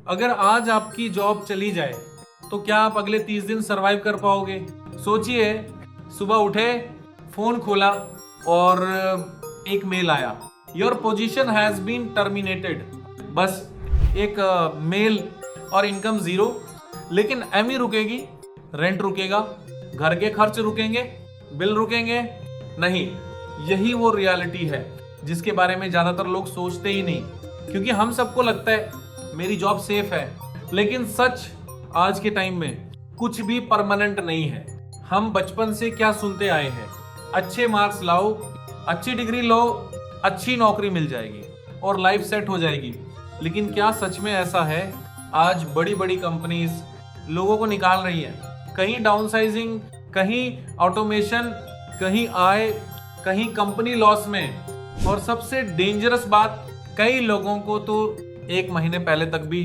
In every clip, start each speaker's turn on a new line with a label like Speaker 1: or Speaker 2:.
Speaker 1: अगर आज आपकी जॉब चली जाए तो क्या आप अगले 30 दिन सरवाइव कर पाओगे? सोचिए, सुबह उठे, फोन खोला और एक मेल आया, your position has been terminated. बस एक मेल और इनकम जीरो। लेकिन एमई रुकेगी, रेंट रुकेगा, घर के खर्च रुकेंगे, बिल रुकेंगे नहीं। यही वो रियलिटी है जिसके बारे में ज्यादातर लोग सोचते ही नहीं, क्योंकि हम सबको लगता है मेरी जॉब सेफ है। लेकिन सच आज के टाइम में कुछ भी परमानेंट नहीं है। हम बचपन से क्या सुनते आए हैं, अच्छे मार्क्स लाओ, अच्छी डिग्री लो, अच्छी नौकरी मिल जाएगी और लाइफ सेट हो जाएगी। लेकिन क्या सच में ऐसा है? आज बड़ी बड़ी कंपनीज लोगों को निकाल रही है, कहीं डाउनसाइजिंग, कहीं ऑटोमेशन, कहीं आय, कहीं कंपनी लॉस में। और सबसे डेंजरस बात, कई लोगों को तो 1 महीने पहले तक भी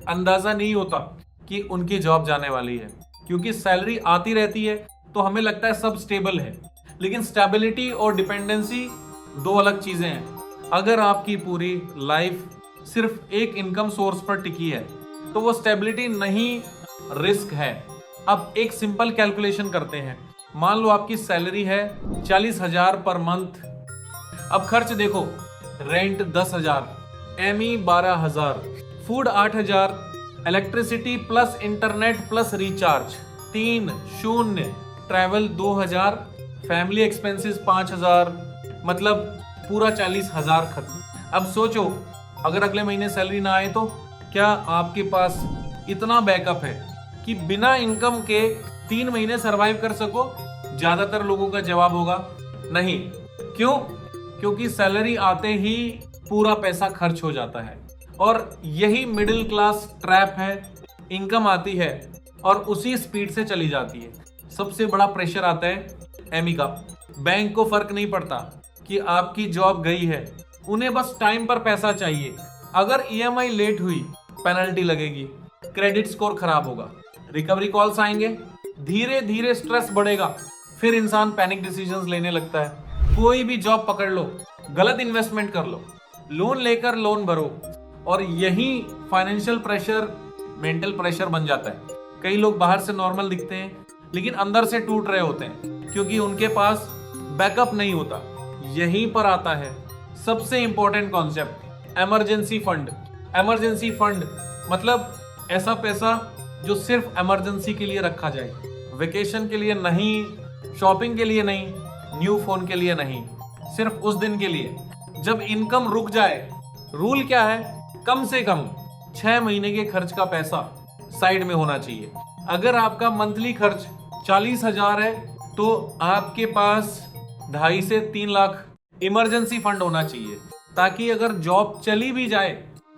Speaker 1: अंदाजा नहीं होता कि उनकी जॉब जाने वाली है, क्योंकि सैलरी आती रहती है तो हमें लगता है सब स्टेबल है। लेकिन स्टेबिलिटी और डिपेंडेंसी 2 अलग चीजें हैं। अगर आपकी पूरी लाइफ सिर्फ एक इनकम सोर्स पर टिकी है तो वो स्टेबिलिटी नहीं, रिस्क है। अब एक सिंपल कैलकुलेशन करते हैं। मान लो आपकी सैलरी है 40,000 पर मंथ। अब खर्च देखो, rent 10,000, ME 12,000, food 8,000, electricity plus internet plus recharge 3,000, travel 2,000, family expenses 5,000, मतलब पूरा 40,000 खत्म। अब सोचो, अगर अगले महीने सैलरी ना आए तो क्या आपके पास इतना बैकअप है कि बिना इनकम के 3 महीने सरवाइव कर सको? ज्यादातर लोगों का जवाब होगा नहीं। क्यों? क्योंकि सैलरी आते ही पूरा पैसा खर्च हो जाता है। और यही मिडिल क्लास ट्रैप है। इनकम आती है और उसी स्पीड से चली जाती है। सबसे बड़ा प्रेशर आता है एमई का। बैंक को फर्क नहीं पड़ता कि आपकी जॉब गई है, उन्हें बस टाइम पर पैसा चाहिए। अगर ईएमआई लेट हुई, पेनल्टी लगेगी, क्रेडिट स्कोर खराब होगा, रिकवरी कॉल्स आएंगे, धीरे धीरे स्ट्रेस बढ़ेगा, फिर इंसान पैनिक डिसीजंस लेने लगता है। कोई भी जॉब पकड़ लो, गलत इन्वेस्टमेंट कर लो, लोन लेकर लोन भरो, और यही फाइनेंशियल प्रेशर मेंटल प्रेशर बन जाता है। कई लोग बाहर से नॉर्मल दिखते हैं लेकिन अंदर से टूट रहे होते हैं, क्योंकि उनके पास बैकअप नहीं होता। यहीं पर आता है सबसे important concept, emergency fund. Emergency fund मतलब ऐसा पैसा जो सिर्फ इमरजेंसी के लिए रखा जाए, वेकेशन के लिए नहीं, शॉपिंग के लिए नहीं, न्यू फोन के लिए नहीं, सिर्फ उस दिन के लिए जब इनकम रुक जाए। रूल क्या है? कम से कम 6 महीने के खर्च का पैसा साइड में होना चाहिए। अगर आपका मंथली खर्च 40,000 है तो आपके पास 2.5 से 3 लाख इमरजेंसी फंड होना चाहिए, ताकि अगर जॉब चली भी जाए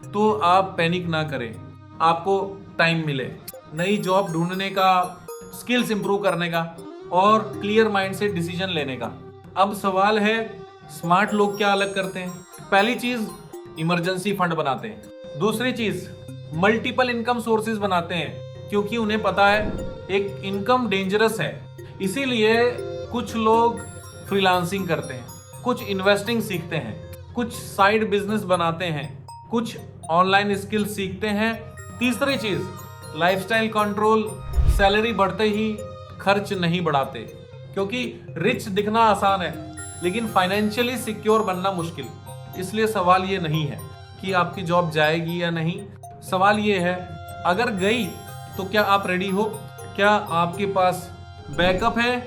Speaker 1: तो आप पैनिक ना करें, आपको टाइम मिले नई जॉब ढूंढने का, स्किल्स इंप्रूव करने का और क्लियर माइंड से डिसीजन लेने का। अब सवाल है, स्मार्ट लोग क्या अलग करते हैं? पहली चीज, इमरजेंसी फंड बनाते हैं। दूसरी चीज, मल्टीपल इनकम सोर्सेज बनाते हैं, क्योंकि उन्हें पता है एक इनकम डेंजरस है। इसीलिए कुछ लोग फ्रीलांसिंग करते हैं, कुछ इन्वेस्टिंग सीखते हैं, कुछ साइड बिजनेस बनाते हैं, कुछ ऑनलाइन स्किल सीखते हैं। तीसरी चीज, लाइफस्टाइल कंट्रोल। सैलरी बढ़ते ही खर्च नहीं बढ़ाते, क्योंकि रिच दिखना आसान है लेकिन फाइनेंशियली सिक्योर बनना मुश्किल। इसलिए सवाल ये नहीं है कि आपकी जॉब जाएगी या नहीं, सवाल ये है अगर गई तो क्या आप रेडी हो? क्या आपके पास बैकअप है?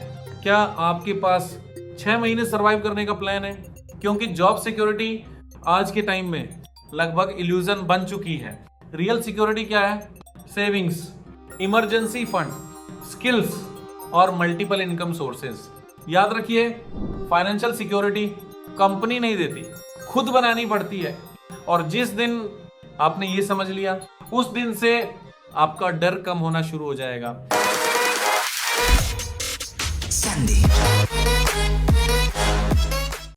Speaker 1: क्या आपके पास 6 महीने सरवाइव करने का प्लान है? क्योंकि जॉब सिक्योरिटी आज के टाइम में लगभग इल्यूजन बन चुकी है। रियल सिक्योरिटी क्या है? सेविंग्स, इमरजेंसी फंड, स्किल्स और मल्टीपल इनकम सोर्सेज। याद रखिए, फाइनेंशियल सिक्योरिटी कंपनी नहीं देती, खुद बनानी पड़ती है। और जिस दिन आपने ये समझ लिया, उस दिन से आपका डर कम होना शुरू हो जाएगा।
Speaker 2: Sandy.